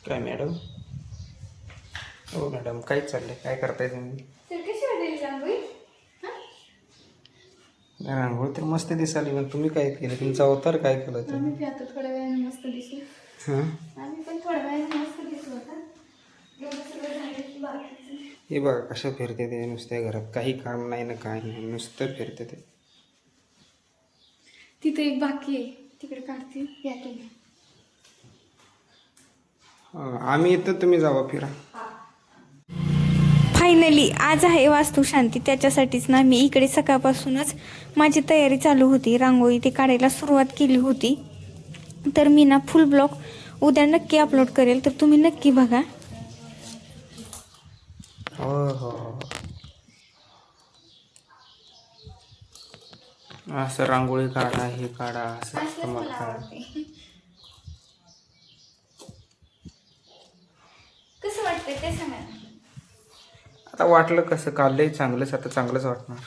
काय मॅडम? हो मॅडम, काय चाललंय? काय करताय तुम्ही? तर कशी वाटेल रांगोळी? रांगोळी तर मस्त दिसाली, पण तुम्ही काय केलं? तुमचा अवतार काय केलं तुम्ही? आम्ही आता थोड्या वेळाने मस्त दिसू. हां, आम्ही पण थोड्या वेळाने मस्त दिसू आता. एवढं सगळं झालं बाकीचं. हे बघा कसं फिरते ते नुसत्या घरात. काही काम नाही ना काय नाही, नुसतं फिरते ते. तिथं एक बाकी आहे, तिकडे काढते या तुम्ही. आम्ही येतो, तुम्ही जावा फिरा. फायनली आज आहे वास्तुशांती, त्याच्यासाठीच ना मी इकडे सकाळपासूनच माझी तयारी चालू होती. रांगोळी ते काढायला सुरुवात केली होती. तर मी ना फुल ब्लॉग उद्या नक्की अपलोड करेल, तर तुम्ही नक्की बघा. हो हो हो. असं रांगोळी काढा, हे काढा, असं तुम्हाला काढा. कसं वाटतंय ते सांगा. आता वाटलं कसं काढलंय चांगलंच, आता चांगलंच वाटणार.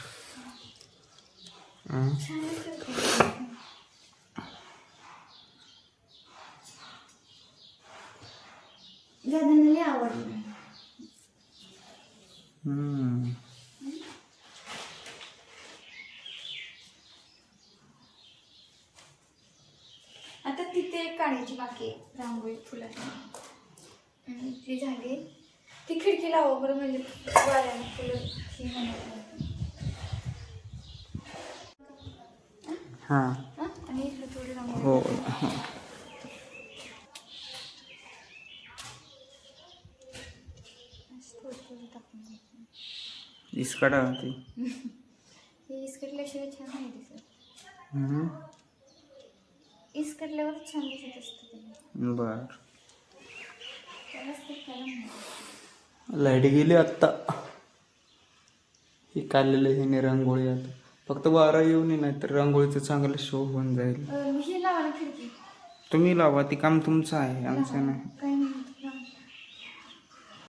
दादांना लय आवडलं. आता तिथे एक काढायची बाकी आहे रांगोळी फुलाची. ती झाली. ती खिडकी लावा बरं, म्हणजे वाऱ्याने फुलं ही होणार. हां आणि इकडे थोडी रांगोळी. हो. थोडी टाकून द्यायची. इसकडा ती. हे इसकटल्याशिवाय छान नाही दिसत. हम्म. इसकटल्यावर छान दिसत असतं. बर. त्यालाच ते कलम नाही. लाईट गेली आत्ता. हे काढलेलं हे रांगोळी आता फक्त वारा येऊ नये, नाही तर रांगोळीचं चांगलं शो होऊन जाईल. हे लावा ना खिडकी. तुम्ही लावा, ती काम तुमचं आहे, आमचं नाही. काही नाही.